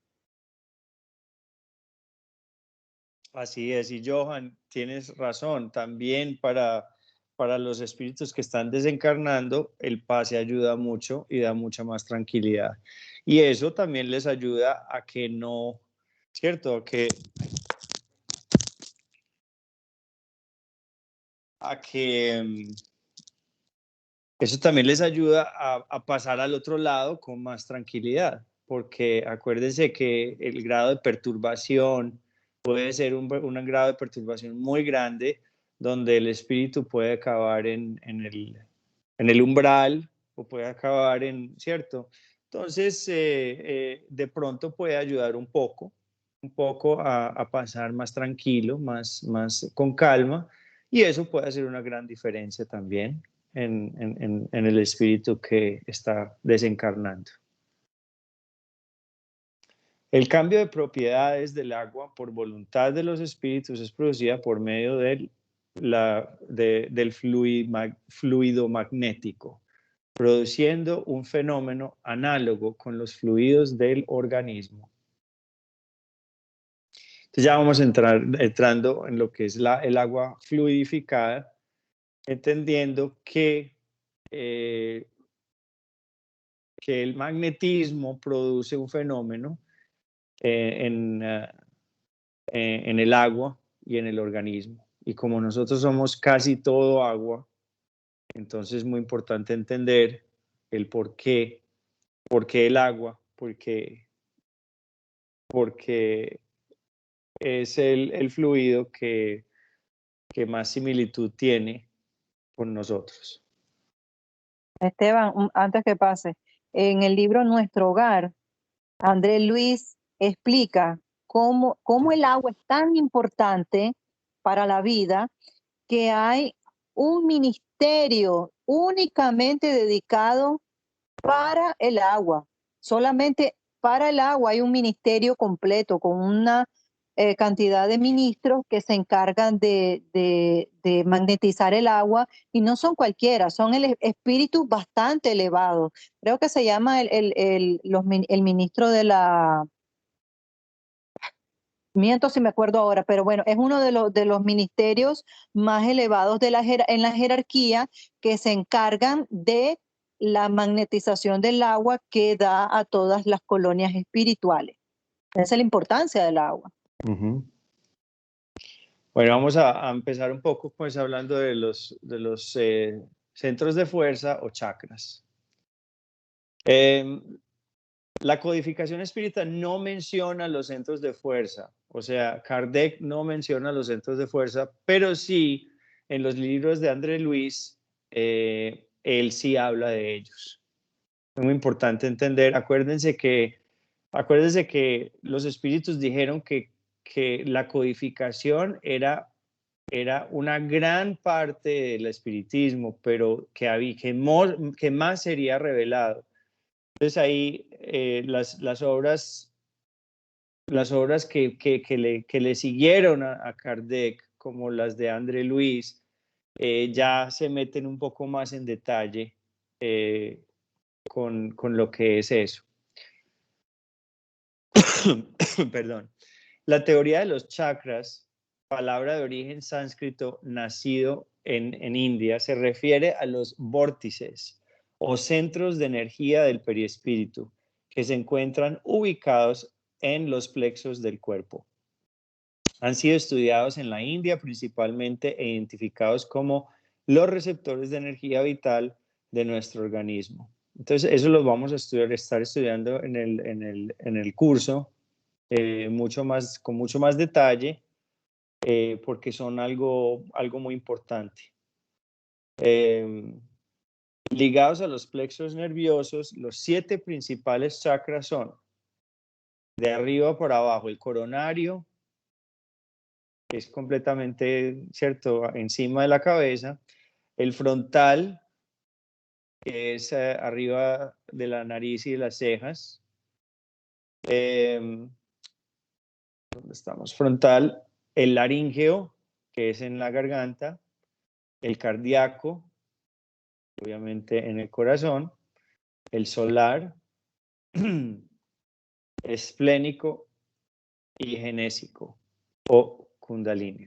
Speaker 1: Así es, y Johan, tienes razón, también para los espíritus que están desencarnando, el pase ayuda mucho y da mucha más tranquilidad. Y eso también les ayuda a que no, ¿cierto? Eso también les ayuda a pasar al otro lado con más tranquilidad, porque acuérdense que el grado de perturbación puede ser un grado de perturbación muy grande, donde el espíritu puede acabar en el umbral o puede acabar ¿cierto? Entonces, de pronto puede ayudar un poco a pasar más tranquilo, más con calma, y eso puede hacer una gran diferencia también en el espíritu que está desencarnando. El cambio de propiedades del agua por voluntad de los espíritus es producida por medio del fluido magnético, produciendo un fenómeno análogo con los fluidos del organismo. Entonces ya vamos entrando en lo que es el agua fluidificada, entendiendo que el magnetismo produce un fenómeno en el agua y en el organismo. Y como nosotros somos casi todo agua, entonces es muy importante entender el por qué el agua, porque es el fluido que más similitud tiene con nosotros.
Speaker 2: Esteban, antes que pase, en el libro Nuestro Hogar, Andrés Luis explica cómo el agua es tan importante para la vida que hay un ministerio únicamente dedicado para el agua. Solamente para el agua hay un ministerio completo con una cantidad de ministros que se encargan de magnetizar el agua, y no son cualquiera, son espíritus bastante elevados. Creo que se llama el ministro de la... Miento si me acuerdo ahora, pero bueno, es uno de los ministerios más elevados en la jerarquía, que se encargan de la magnetización del agua que da a todas las colonias espirituales. Esa es la importancia del agua.
Speaker 1: Uh-huh. Bueno, vamos a empezar un poco pues hablando de los centros de fuerza o chakras. La codificación espírita no menciona los centros de fuerza, o sea, Kardec no menciona los centros de fuerza, pero sí en los libros de André Luis, él sí habla de ellos. Es muy importante entender, acuérdense que los espíritus dijeron que la codificación era una gran parte del espiritismo, pero que más sería revelado. Entonces ahí las obras que le siguieron a Kardec, como las de André Luis, ya se meten un poco más en detalle con lo que es eso. Perdón. La teoría de los chakras, palabra de origen sánscrito nacido en India, se refiere a los vórtices o centros de energía del perispíritu que se encuentran ubicados en los plexos del cuerpo. Han sido estudiados en la India principalmente e identificados como los receptores de energía vital de nuestro organismo. Entonces, eso lo vamos a estar estudiando en el curso con mucho más detalle, porque son algo muy importante. Ligados a los plexos nerviosos, los 7 principales chakras son, de arriba por abajo, el coronario, que es completamente, ¿cierto?, encima de la cabeza, el frontal, que es arriba de la nariz y de las cejas, ¿dónde estamos? Frontal, el laríngeo, que es en la garganta, el cardíaco, obviamente en el corazón, el solar, esplénico y genésico o kundalini.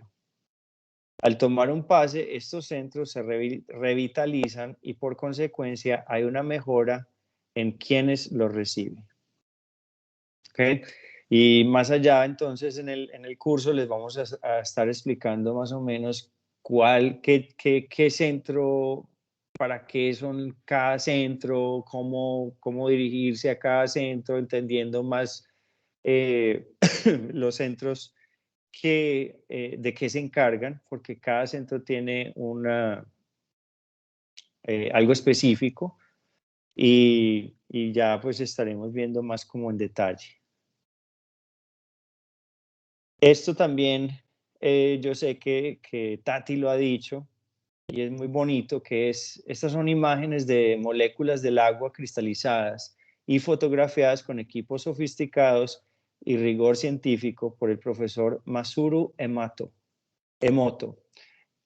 Speaker 1: Al tomar un pase, estos centros se revitalizan y por consecuencia hay una mejora en quienes los reciben. ¿Okay? Y más allá, entonces, en el curso les vamos a estar explicando más o menos qué centro, para qué son cada centro, cómo dirigirse a cada centro, entendiendo más los centros de qué se encargan, porque cada centro tiene algo específico y ya pues estaremos viendo más como en detalle. Esto también yo sé que Tati lo ha dicho y es muy bonito, estas son imágenes de moléculas del agua cristalizadas y fotografiadas con equipos sofisticados y rigor científico por el profesor Masuru Emoto,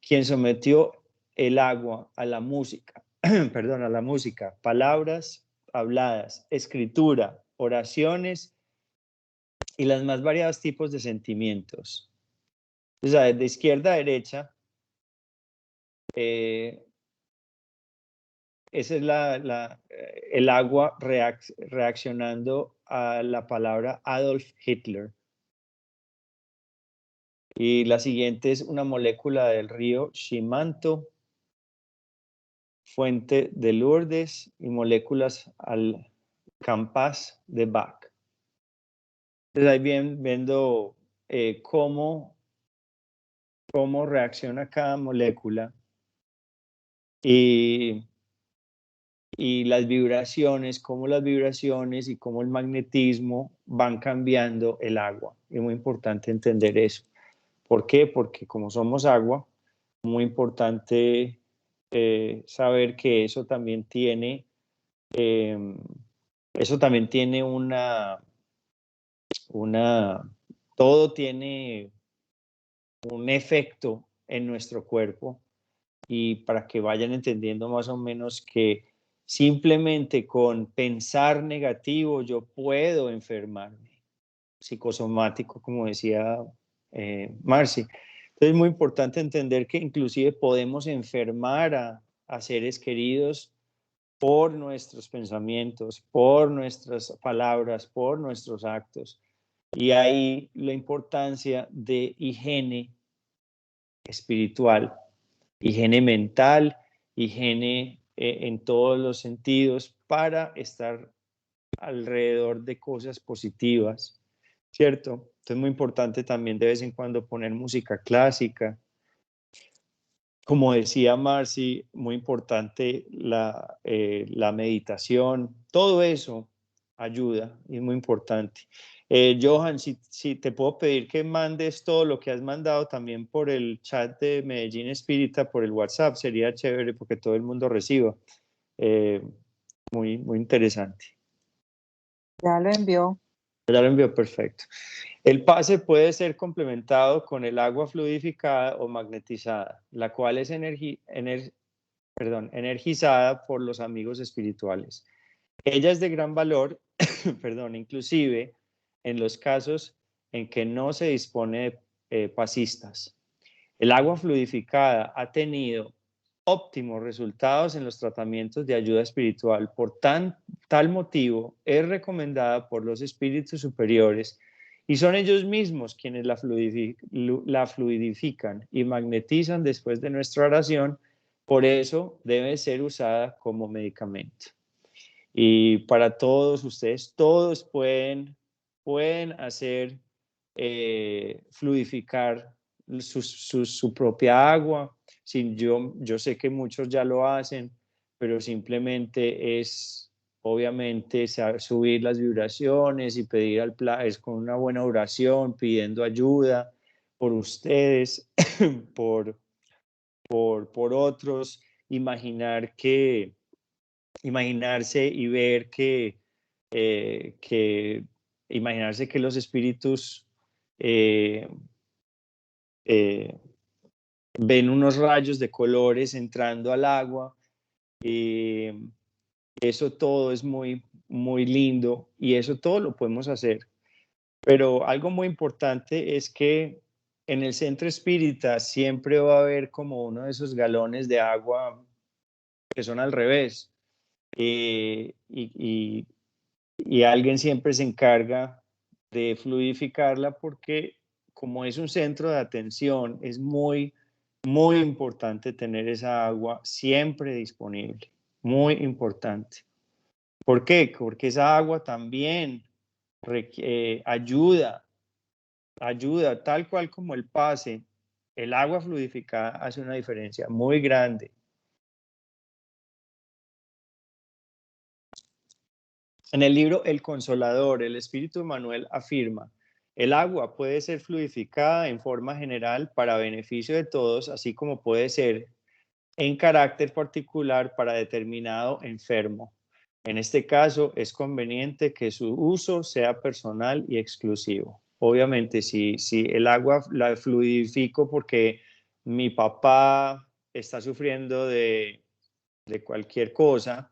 Speaker 1: quien sometió el agua a la música, perdón, a la música, palabras habladas, escritura, oraciones y los más variados tipos de sentimientos. O sea, de izquierda a derecha, esa es el agua reaccionando a la palabra Adolf Hitler. Y la siguiente es una molécula del río Shimanto, fuente de Lourdes y moléculas al Campas de Bach. Entonces ahí bien viendo cómo reacciona cada molécula y las vibraciones, cómo las vibraciones y cómo el magnetismo van cambiando el agua. Es muy importante entender eso. ¿Por qué? Porque como somos agua, muy importante saber que eso también tiene todo tiene un efecto en nuestro cuerpo, y para que vayan entendiendo más o menos que simplemente con pensar negativo yo puedo enfermarme, psicosomático, como decía Marcy. Entonces es muy importante entender que inclusive podemos enfermar a seres queridos por nuestros pensamientos, por nuestras palabras, por nuestros actos. Y ahí la importancia de higiene espiritual, higiene mental, higiene en todos los sentidos para estar alrededor de cosas positivas, ¿cierto? Entonces es muy importante también de vez en cuando poner música clásica. Como decía Marcy, muy importante la meditación, todo eso ayuda y es muy importante. Johan, si te puedo pedir que mandes todo lo que has mandado también por el chat de Medellín Espírita, por el WhatsApp, sería chévere porque todo el mundo reciba. Muy interesante.
Speaker 2: Ya lo envió.
Speaker 1: Ya lo envió, perfecto. El pase puede ser complementado con el agua fluidificada o magnetizada, la cual es energizada por los amigos espirituales. Ella es de gran valor, inclusive en los casos en que no se dispone de pasistas. El agua fluidificada ha tenido óptimos resultados en los tratamientos de ayuda espiritual. Por tal motivo, es recomendada por los espíritus superiores y son ellos mismos quienes la fluidifican y magnetizan después de nuestra oración. Por eso debe ser usada como medicamento. Y para todos ustedes, todos pueden hacer fluidificar su propia agua. Yo sé que muchos ya lo hacen, pero simplemente es, obviamente, subir las vibraciones y pedir es con una buena oración, pidiendo ayuda por ustedes, por otros, imaginarse y ver imaginarse que los espíritus eh, eh, ven unos rayos de colores entrando al agua. Eso todo es muy lindo y eso todo lo podemos hacer. Pero algo muy importante es que en el centro espírita siempre va a haber como uno de esos galones de agua que son al revés. Y alguien siempre se encarga de fluidificarla porque como es un centro de atención, es muy importante tener esa agua siempre disponible, muy importante. ¿Por qué? Porque esa agua también ayuda ayuda, tal cual como el pase, el agua fluidificada hace una diferencia muy grande. En el libro El Consolador, el Espíritu Emmanuel afirma: el agua puede ser fluidificada en forma general para beneficio de todos, así como puede ser en carácter particular para determinado enfermo. En este caso, es conveniente que su uso sea personal y exclusivo. Obviamente, si el agua la fluidifico porque mi papá está sufriendo de cualquier cosa,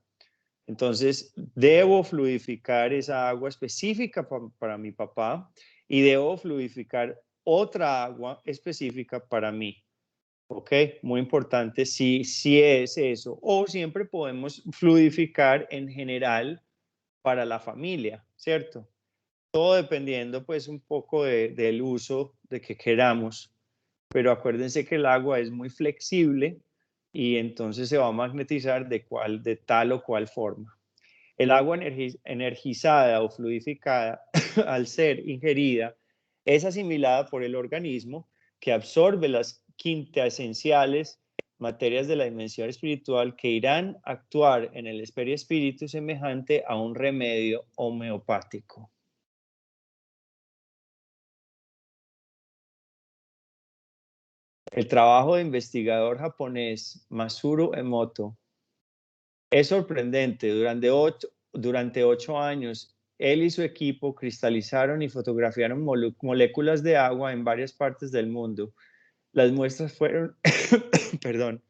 Speaker 1: entonces debo fluidificar esa agua específica para mi papá y debo fluidificar otra agua específica para mí. ¿Ok? Muy importante si es eso. O siempre podemos fluidificar en general para la familia, ¿cierto? Todo dependiendo pues un poco del uso de que queramos. Pero acuérdense que el agua es muy flexible y entonces se va a magnetizar de tal o cual forma. El agua energizada o fluidificada, al ser ingerida, es asimilada por el organismo, que absorbe las quintaesenciales materias de la dimensión espiritual que irán a actuar en el espíritu semejante a un remedio homeopático. El trabajo de investigador japonés Masuro Emoto es sorprendente. Durante 8 años, él y su equipo cristalizaron y fotografiaron moléculas de agua en varias partes del mundo. Las muestras fueron, perdón,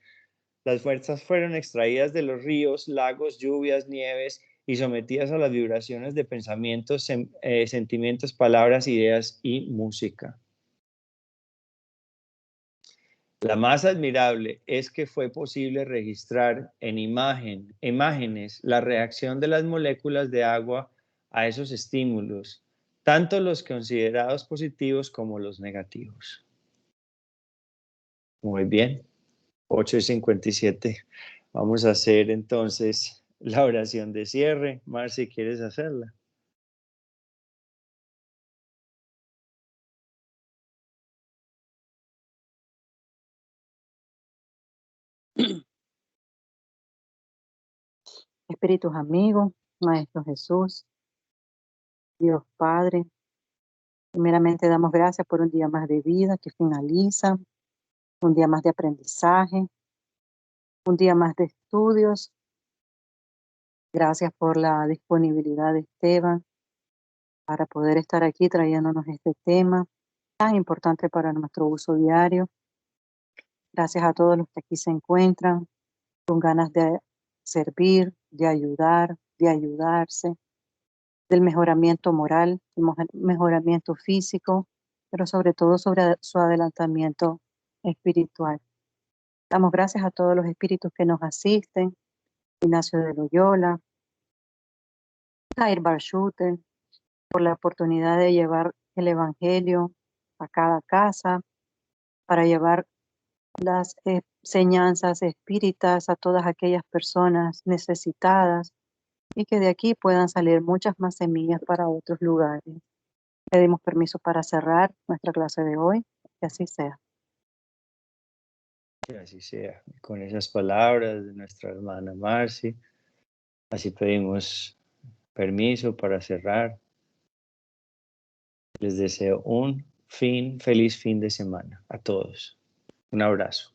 Speaker 1: las muestras fueron extraídas de los ríos, lagos, lluvias, nieves y sometidas a las vibraciones de pensamientos, sentimientos, palabras, ideas y música. La más admirable es que fue posible registrar en imágenes la reacción de las moléculas de agua a esos estímulos, tanto los considerados positivos como los negativos. Muy bien, 8:57. Vamos a hacer entonces la oración de cierre. Marci, ¿quieres hacerla?
Speaker 2: Espíritus amigos, Maestro Jesús, Dios Padre, primeramente damos gracias por un día más de vida que finaliza, un día más de aprendizaje, un día más de estudios. Gracias por la disponibilidad de Esteban para poder estar aquí trayéndonos este tema tan importante para nuestro uso diario. Gracias a todos los que aquí se encuentran con ganas de servir, de ayudar, de ayudarse, del mejoramiento moral, mejoramiento físico, pero sobre todo sobre su adelantamiento espiritual. Damos gracias a todos los espíritus que nos asisten: Ignacio de Loyola, Jair Barshute, por la oportunidad de llevar el Evangelio a cada casa, para llevar las enseñanzas espíritas a todas aquellas personas necesitadas y que de aquí puedan salir muchas más semillas para otros lugares. Pedimos permiso para cerrar nuestra clase de hoy, que así sea.
Speaker 1: Que así sea. Con esas palabras de nuestra hermana Marci, así pedimos permiso para cerrar. Les deseo un feliz fin de semana a todos. Un abrazo.